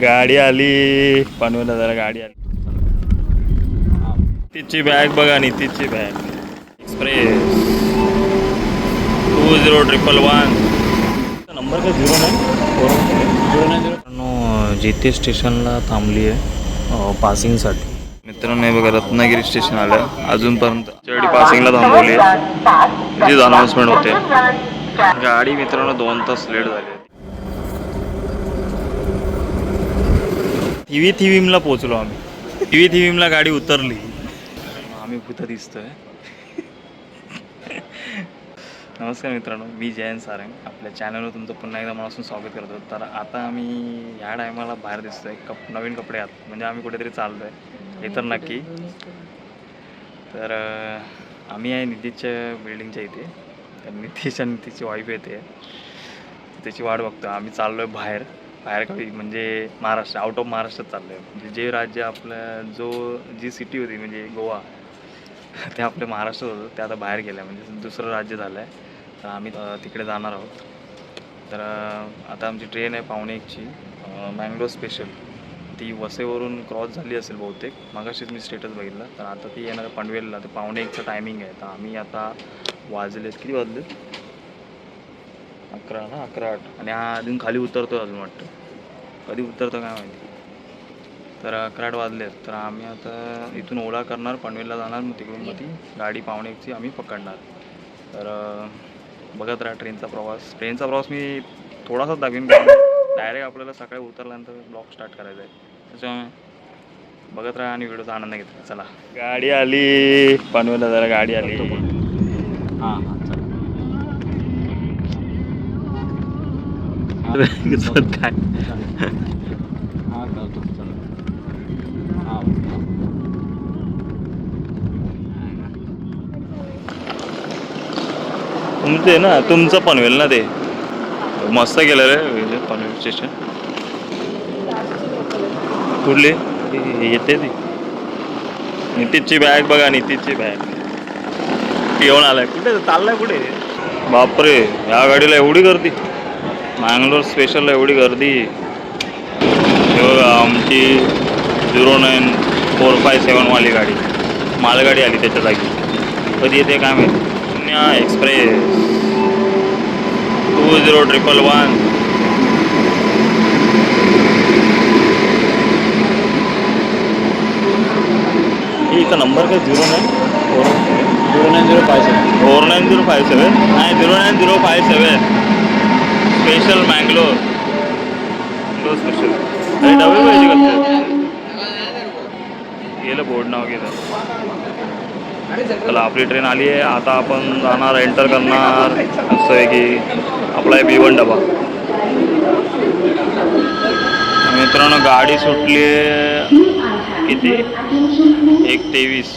गाडी आली पनवेलला जरा गाडी आली. तिची बॅग बघा नितीची बॅग एक्सप्रेस 2011 नंबर काय 09 जीते स्टेशनला थांबली आहे पासिंगसाठी. मित्रांनो हे बघा रत्नागिरी स्टेशन आलं अजूनपर्यंत पासिंगला थांबवली किती अनाउन्समेंट होते. गाडी मित्रांनो 2 तास लेट झाली. थिवीमला पोहोचलो आम्ही. थिवीमला गाडी उतरली. आम्ही कुठं दिसतोय. नमस्कार मित्रांनो, मी जयंत सारंग. आपल्या चॅनलवर तुमचं पुन्हा एकदा मनापासून स्वागत करतो. तर आता आम्ही या टायमाला बाहेर दिसतोय नवीन कपडे आहात म्हणजे आम्ही कुठेतरी चाललो आहे हे तर नक्की. तर आम्ही आहे नितीशच्या बिल्डिंगच्या इथे. तर नितीश आणि नितीशची वाईफ येते त्याची वाट बघतो. आम्ही चाललो आहे बाहेर काही म्हणजे महाराष्ट्र आउट ऑफ महाराष्ट्रात चाललो आहे. म्हणजे जे राज्य आपलं जी सिटी होती म्हणजे गोवा ते आपल्या महाराष्ट्रात होतं ते आता बाहेर गेलं आहे म्हणजे दुसरं राज्य झालं आहे. तर आम्ही तिकडे जाणार आहोत. तर आता आमची ट्रेन आहे 1:45ची मँगलोर स्पेशल. ती वसईवरून क्रॉस झाली असेल बहुतेक. मगाशीच मी स्टेटस बघितलं. तर आता ती येणार पनवेलला. तर 1:45चं टायमिंग आहे. तर आम्ही आता किती वाजले 11 ना 11:08 आणि हा अजून खाली उतरतो अजून वाटतं. कधी उतरतो काय माहिती. तर 11:08 वाजले. तर आम्ही आता इथून ओला करणार पनवेलला जाणार. मग तिकडून मग ती गाडी 1:45ची आम्ही पकडणार. तर बघत राहा ट्रेनचा प्रवास मी थोडासाच दाखवीन. डायरेक्ट आपल्याला सकाळी उतरल्यानंतर ब्लॉग स्टार्ट करायचा आहे. त्याच्यामुळे बघत राहा आणि व्हिडिओचा आनंद घेतला. चला गाडी आली पनवेलला जरा गाडी आली. हां चला काय तुमचे ना तुमचं पनवेल ना ते मस्त केलं रे पनवेल स्टेशन. कुठली येते ती नितीशची बॅग बघा नितीशची बॅग येऊन आलाय. कुठे चाललाय कुठे. बापरे या गाडीला एवढी गर्दी. मँगलोर स्पेशलला एवढी गर्दी. आमची 09457 वाली गाडी मालगाडी आली त्याच्या जागी. कधी येते काय माहिती. पुण्या एक्सप्रेस 2011 इथं नंबर काय 09057 नाही 09057 स्पेशल मँगलोर स्पेशल. अरे डबे पाहिजे का गेलं बोर्ड नाव गेलं. चला आपली ट्रेन आली आहे. आता आपण जाणार एंटर करणार. असं आहे की आपला B1 डबा. मित्रांनो गाडी सुटली किती 1:23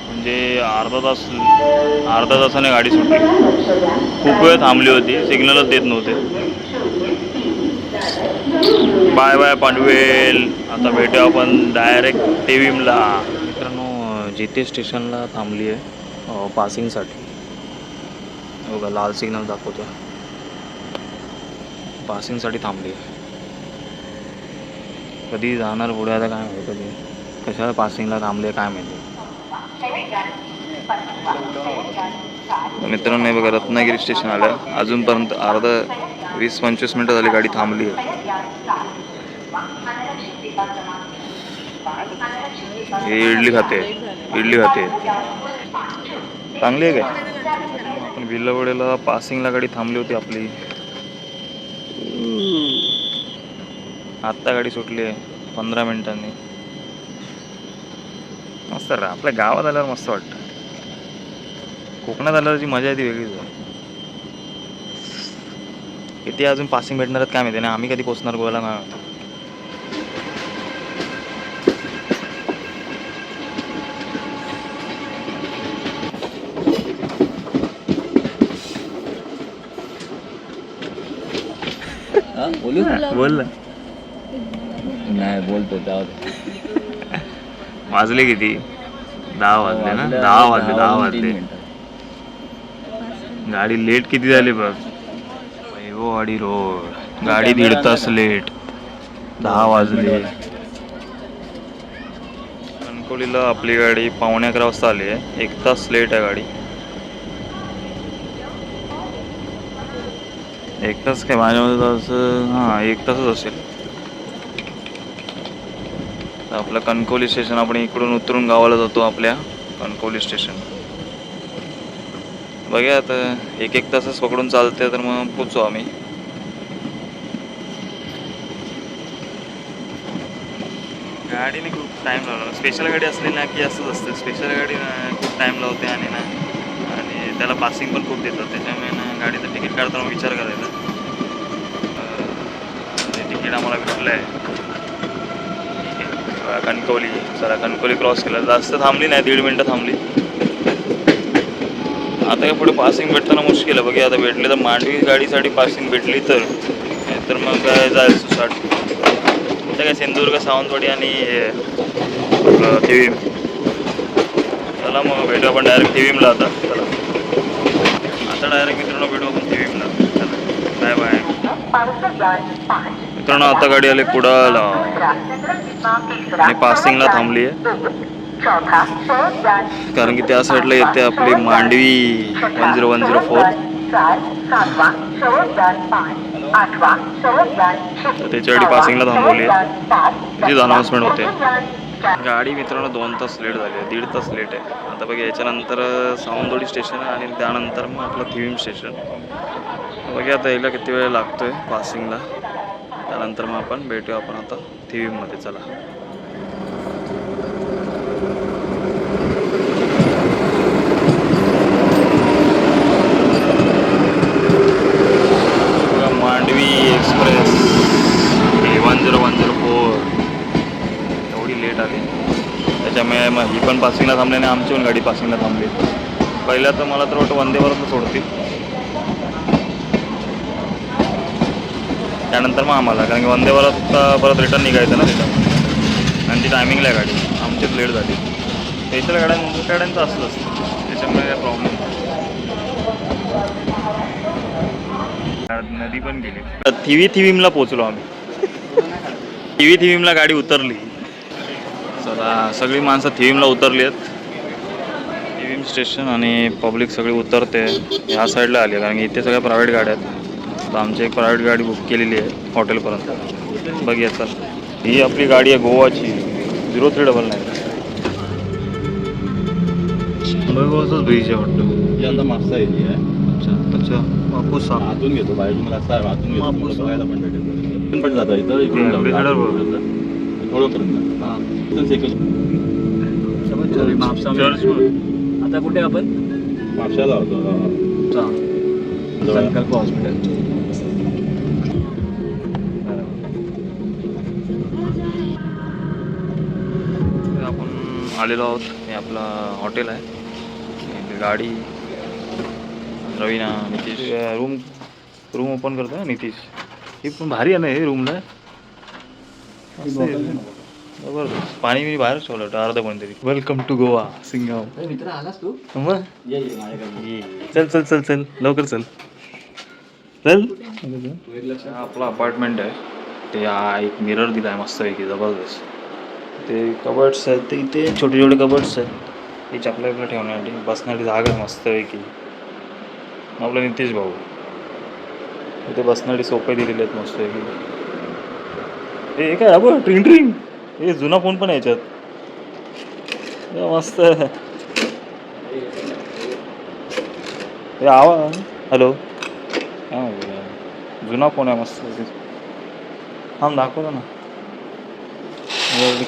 म्हणजे अर्धा तासाने गाडी सुटली. खूप वेळ थांबली होती. सिग्नलच देत नव्हते. Bye bye Panvel. आता भेटूया आपण डायरेक्ट थिवीमला. मित्रांनो जीते स्टेशनला थांबली आहे पासिंगसाठी. बघा लाल सिग्नल दाखवतो. पासिंगसाठी थांबली आहे. कधी जाणार पुढे आता काय माहिती. कधी कशाला पासिंगला थांबले काय माहिती. मित्रांनो हे बघा रत्नागिरी स्टेशन आलं अजूनपर्यंत 20-25 मिनटं झाली गाडी थांबली आहे. इडली खाते चांगली आहे काय. आपण विल्लवडेला पासिंगला गाडी थांबली होती आपली. आत्ता गाडी सुटली आहे 15 मिनिटांनी. मस्त रा आपल्या गावात आल्यावर मस्त वाटतं. कोकणात आल्यावरची मजा आहे ती वेगळीच आहे. किती अजून पासिंग भेटणार आहेत काय माहिती ना. आम्ही कधी पोचणार गोव्याला नाही. बोल नाही बोलतो जाऊ. वाजले किती 10 वाजले ना. 10 वाजले. गाडी लेट किती झाली बघ. वैभववाडी रोड गाडी 1.5 तास लेट. 10 वाजले. कणकवलीला आपली गाडी 11:15 वाजता आली आहे. 1 तास लेट आहे गाडी. 1 तास काय माझ्यामध्ये तसं हां 1 तासच असेल. तर आपलं कणकवली स्टेशन आपण इकडून उतरून गावाला जातो आपल्या कणकवली स्टेशन. बघूया आता 1 तासच पकडून चालते तर मग पोचू आम्ही. गाडीने खूप टाईम लावला. स्पेशल गाडी असली ना की असंच असतं. स्पेशल गाडी खूप टाईम लावते आणि त्याला पासिंग पण खूप देतात. त्याच्यामुळे गाडीचं तिकीट काढताना विचार करायचा. तिकीट आम्हाला भेटलं आहे कणकवली. चला कणकवली क्रॉस केलं. जास्त थांबली नाही, 1.5 मिनटं थांबली. आता काय पुढे पासिंग भेटताना मुश्किल आहे. बघा आता भेटले तर मांडवी गाडीसाठी पासिंग भेटली तर मग काय जायचं सुसाट. कुठे काय सिंधुदुर्ग, सावंतवाडी आणि थिवीम. चला मग भेटू आपण डायरेक्ट थिवीमला आता. चला आता डायरेक्ट मित्रांनो भेटू आपण थिवीमला. चला बाय बाय मित्रांनो. आता गाडी आली कुडाळला आणि पासिंगला थांबली आहे कारण की त्या साईडला येते आपली मांडवी 10104. तर त्याच्यासाठी पासिंगला थांबवली आहे. त्याचीच अनाऊन्समेंट होते. गाडी मित्रांनो 2 तास लेट झाली आहे. 1.5 तास लेट आहे. आता बघा याच्यानंतर सावंतवाडी स्टेशन आहे आणि त्यानंतर मग आपलं थिवीम स्टेशन. बघा आता यायला किती वेळ लागतो आहे पासिंगला. त्यानंतर मग आपण भेटूया आपण आता थिवीममध्ये. चला मांडवी एक्सप्रेस 10104 एवढी लेट आली. त्याच्यामुळे मग ही पण पासिंगला थांबली आणि आमची पण गाडी पासिंगला थांबली. पहिल्या तर मला तर वाटतं वंदे भारतला सोडतील, त्यानंतर मग आम्हाला, कारण की वंदे भारत परत रिटर्न निघायचं ना त्याच्यामुळे. आणि ती टायमिंगला आहे गाडी, आमचीच लेट झाली. स्पेशल गाड्यांचं असलं असतं, त्याच्यामुळे काय प्रॉब्लेम. नदी पण गेली. थिवीमला पोचलो आम्ही. थिवीमला गाडी उतरली. चला सगळी माणसं थिवीमला उतरली आहेत. थिवीम स्टेशन आणि पब्लिक सगळी उतरते ह्या साईडला आली आहे, कारण की इथे सगळ्या प्रायव्हेट गाड्या आहेत. तर आमची एक प्रायव्हेट गाडी बुक केलेली आहे हॉटेलपर्यंत. बघूया चल. ही आपली गाडी आहे गोवाची 0399. गोवाचाच ब्रिज आहे वाटतं. यंदा मागचा एरिया आहे. अच्छा वापस आतून घेतो बाहेर मला असं आतून घेतो बघायला पण भेटेल. पण जाता इथं इकडून थोडंपर्यंत आता कुठे आपण मापशाला होतो संकल्प हॉस्पिटल. आपण आलेलो आहोत. हे आपलं हॉटेल आहे. गाडी रवीना नितीश रूम ओपन करतो ना नितीश. ही पण भारी आहे ना हे रूमला. जबरदस्त. पाणी मी बाहेर ठेवलं होतं अर्धा पण तरी. वेलकम टू गोवा सिंगाव. मित्र आलास तू? मग चल चल चल चल लवकर चल चल. आपला अपार्टमेंट आहे. ते एक मिरर दिला आहे मस्तपैकी जबरदस्त. ते कबर्ड्स आहेत, ते इथे छोटे छोटे कबर्ड्स आहेत. हे चपला बिपला ठेवण्यासाठी, बसण्यासाठी जागा आहे मस्तपैकी. आपला नितीश भाऊ इथे बसण्यासाठी सोपे दिलेले आहेत मस्तपैकी. हे काय बघ ट्रिंग ट्रिंग. हे जुना फोन पण आहे याच्यात. मस्त. हे आवाज हॅलो काय जुना फोन आहे मस्त. हा दाखवतो ना.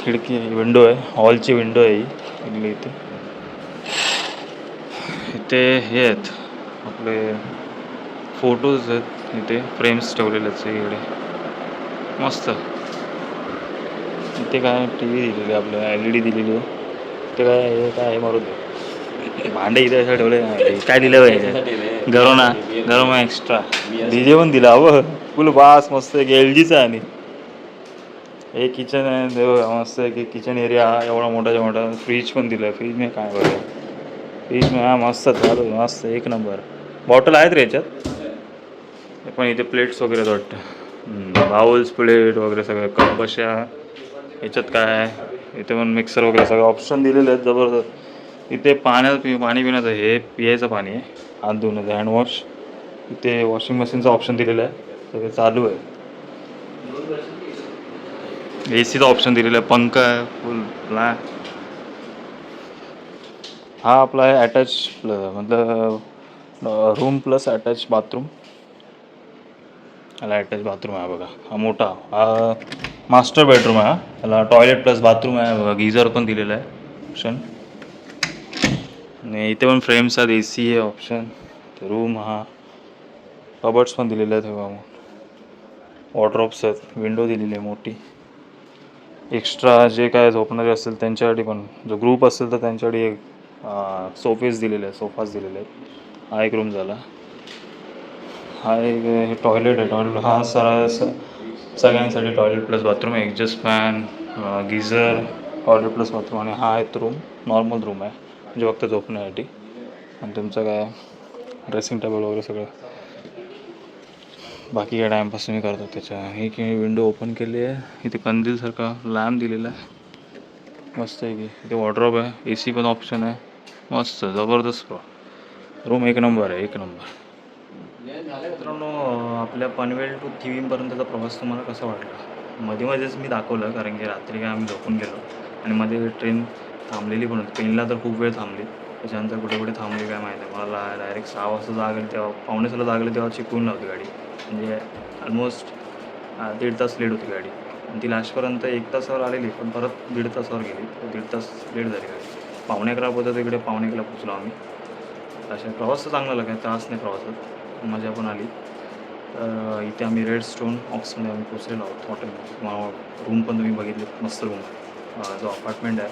खिडकी आहे, विंडो आहे, हॉलची विंडो आहे ही इथे. इथे हे आहेत आपले फोटोज आहेत, इथे फ्रेम्स ठेवलेले आहेत इकडे मस्त. इथे काय टी व्ही दिलेली आहे आपल्याला, LED दिलेली आहे. इथे काय हे काय मारू दे. भांडे इथे असं ठेवले काय दिलं पाहिजे. गरमा एक्स्ट्रा DJ पण दिला हवं फुल बास मस्त. एक LGचा आहे. आणि हे किचन आहे मस्त. एक किचन एरिया एवढा मोठाच्या मोठा. फ्रीज पण दिलं आहे. फ्रीज मी काय बघा फ्रीज मी हा मस्त चालू मस्त एक नंबर. बॉटल आहेत रे याच्यात पण. इथे प्लेट्स वगैरे वाटतं बाउल्स प्लेट वगैरे सगळं कप बशा. याच्यात काय आहे इथे पण मिक्सर वगैरे सगळे ऑप्शन दिलेले आहेत जबरदस्त. इथे पाणी पिण्याचं हे पियाचं पाणी आहे, हात धुण्याचं हँडवॉश. इथे वॉशिंग मशीनचं ऑप्शन दिलेलं आहे, सगळं चालू आहे. एसीचं ऑप्शन दिलेलं आहे, पंखा आहे फुल ब्लॅक. हा आपला आहे अटॅच मतलब रूम प्लस अटॅच बाथरूम. याला अटॅच बाथरूम आहे बघा, हा मोठा, हा मास्टर बेडरूम आहे. याला टॉयलेट प्लस बाथरूम आहे बघा, गिझर पण दिलेलं आहे ऑप्शन. आणि इथे पण फ्रेम्स आहेत, ए सी आहे ऑप्शन. रूम हा कबर्ड्स पण दिलेले आहेत बघा, वॉर्डरोब्स आहेत, विंडो दिलेली आहे मोठी. एक्स्ट्रा जे काय झोपणारे असतील त्यांच्यासाठी पण, जो ग्रुप असेल तर त्यांच्यासाठी एक सोफाच दिलेले आहेत. हा एक रूम झाला. हा एक हे टॉयलेट आहे. हा सगळ्यांसाठी toilet plus bathroom, exhaust fan, geyser, toilet plus bathroom. आणि हा एक रूम नॉर्मल रूम आहे, म्हणजे फक्त झोपण्यासाठी. आणि तुमचं काय ड्रेसिंग टेबल वगैरे सगळं, बाकी काय टाईमपास तुम्ही करतो त्याच्या. एक विंडो ओपन केली आहे, इथे कंदीलसारखा लॅम्प दिलेला आहे, मस्त आहे की. इथे वॉर्डरोब आहे, ए सी पण ऑप्शन आहे, मस्त जबरदस्त रूम, एक नंबर आहे, एक नंबर. मित्रांनो, आपल्या पनवेल टू थिवीमपर्यंतचा प्रवास तुम्हाला कसा वाटला? मध्येच मी दाखवलं, कारण की रात्री काय आम्ही झोपून गेलो आणि मध्ये ट्रेन थांबलेली पण होती. पेनला तर खूप वेळ थांबली, त्याच्यानंतर कुठे कुठे थांबली काय माहिती आहे. मला डायरेक्ट 6 वाजता जागेल तेव्हा, 5:45 जागेल तेव्हा चिकवून लावती गाडी. म्हणजे ऑलमोस्ट 1.5 तास लेट होती गाडी. आणि ती लास्टपर्यंत 1 तासावर आलेली, पण परत 1.5 तासावर गेली. 1.5 तास लेट झाली गाडी. 11:15 पोहोचत इकडे, 11:45 पोचलो आम्ही. अशा प्रवास तर चांगला लागला, त्रास नाही प्रवासात, मजा पण आली. तर इथे आम्ही रेड स्टोन ऑक्समध्ये आम्ही पोचलेलो आहोत हॉटेलमध्ये. रूम पण तुम्ही बघितले, मस्त रूम आहे. जो अपार्टमेंट आहे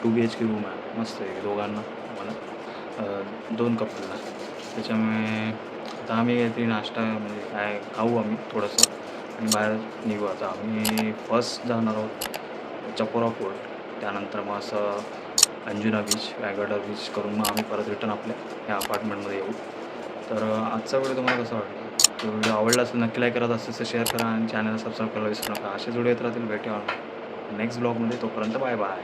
2 BHK रूम आहे, मस्त आहे दोघांना, मला 2 कपलला. त्याच्यामुळे आता आम्ही काहीतरी नाश्ता म्हणजे काय खाऊ आम्ही थोडंसं आणि बाहेर निघू. आता आम्ही फर्स्ट जाणार आहोत चपोरा फोर्ट, त्यानंतर मग असं अंजुना बीच, वायगडा बीच करून मग आम्ही परत रिटर्न आपल्या ह्या अपार्टमेंटमध्ये येऊ. तर आजचा व्हिडिओ तुम्हाला कसा वाटला? तो व्हिडिओ आवडला असेल नक्की लाईक करत असेल तर शेअर करा आणि चॅनलला सबस्क्राईब करायला विसरू नका. असे व्हिडिओ येत राहतील, भेटूया नेक्स्ट ब्लॉगमध्ये. तोपर्यंत बाय बाय.